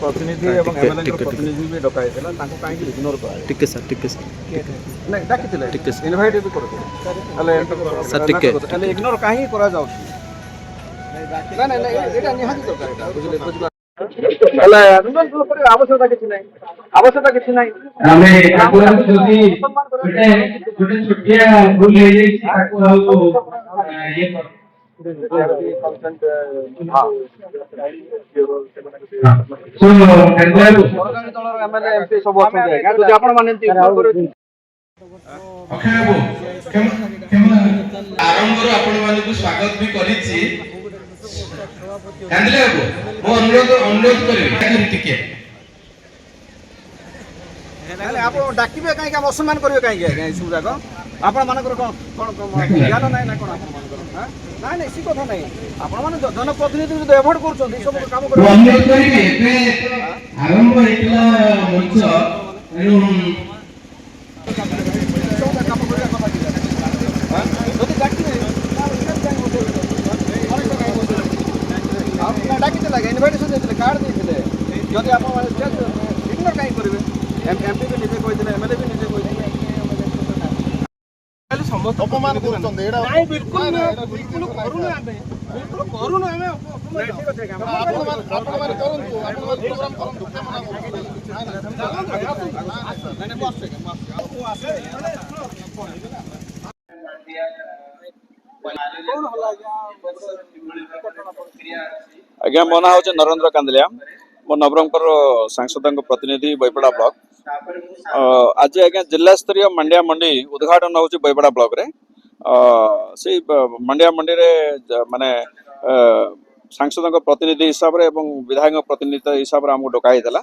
प्रतिनिधि एवं एमएलए प्रतिनिधि भी डकाई थिला ताको काहे कि इग्नोर करा टिके सर नहीं डाकी थिला इनवाइट भी करथि अले सर टिके अले इग्नोर काहे करा जाउ ना ना एटा निहाती दरकार एटा बुझले अले आंदोलन करे आवश्यकता किछि नाही ଆମେ ତାକୁ ଯଦି ଗୋଟେ ଛୋଟିଆ ଭୁଲ ହେଇଯାଇଛି ତାକୁ ଆଉ ଇଏ ସରକାରୀ ଦଳର ଏମଏଲଏ ଏମପି ସବୁ ଅଛନ୍ତି ଆଜ୍ଞା ଯଦି ଆପଣ ମାନେ ଆରମ୍ଭରୁ ଆପଣମାନଙ୍କୁ ସ୍ୱାଗତ ବି କରିଛି। କାନ୍ଦିଲେ ବାବୁ ମୁଁ ଅନୁରୋଧ କରିବି ଟିକେ आप डाकिबे कहीं हम असम्मान करेंगे कहीं आज्ञा सब जाक आपण मानकर कौन ज्ञान ना ना कौन ना ना सी कथा ना आपण मैंने जनप्रतिनिधि जो एभोड कर सब काम कर अनुरोध करिबे एबे आरंभ हेतला मंच एनु काम करया कथा जदि डाकिबे आप डाकी लगे इनविटेशन देते कार्ड देते जदि आप इग्नोर कहीं करेंगे एमपी भी निजे कही एमएलए भी निजे कही समस्त अपमान करछन्ते एडा नाही बिल्कुल बिल्कुल करूनु आमे बिल्कुल करूनु आमे अपमान अपमान करंतु आपण प्रोग्राम करंतु के मना नहीं बस सेकंड आपको आसे आज्ञा मो ना हूँ नरेंद्र कांदलिया मो नवरंगपुर सांसद प्रतिनिधि बैपड़ा ब्लॉक आज आज्ञा जिला स्तरीय मंडिया मंडी उद्घाटन होची बैपड़ा ब्लॉक रे से मंडिया मंडी रे माने सांसद प्रतिनिधि हिसाब रे एवं विधायक प्रतिनिधि हिसाब रे हमको डकाई देला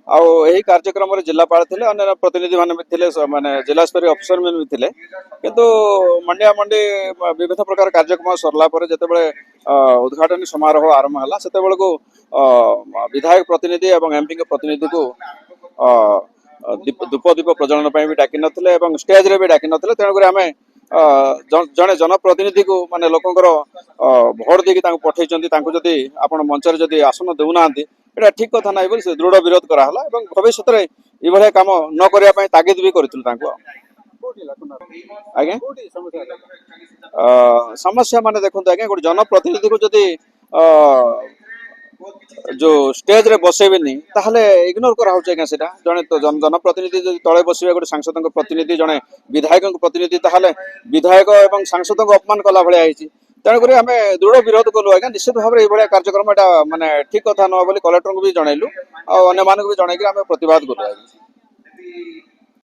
आउ यही कार्यक्रम रे जिलापाल थिले अन्य प्रतिनिधि माने भी थिले माने जिला स्तरीय अफसर में भी थिले किंतु मंडिया मंडी विभिन्न प्रकार कार्यक्रम सरला पर जते बेले उद्घाटन समारोह आरंभ हला सेते बेले को विधायक प्रतिनिधि एवं एमपी के प्रतिनिधि को धूप दीप प्रज्वलन भी डाकी नथिले एवं स्टेज रे भी डाकी नथिले तेणुक आमे जड़े जनप्रतिनिधि को माने लोकंकर भोट देकी पठे जदि आपण मंच जदि आसन देउना एटा ठीक कथा नहीं बोली दृढ़ विरोध कराला भविष्य में ये काम न करने तागिद भी करूँ आज्ञा समस्या माने देखो आज्ञा गोटे जनप्रतिनिधि को जदि जो स्टेज रे बसेबेनी ताहले इग्नोर करा होचे आज्ञा सेटा जने तो जनप्रतिनिधि जदि तळे बसिबे गोटे सांसद प्रतिनिधि जने विधायक प्रतिनिधि ताहले विधायक एवं सांसद को अपमान कला भलिया आइछि तेणुक आम दृढ़ विरोध कलु आज्ञा निश्चित भाव में कार्यक्रम एटा माने ठीक कथा न बोली कलेक्टर को भी जनइलु आ अन्य मानक भी जनइक आम प्रतिवाद कलु।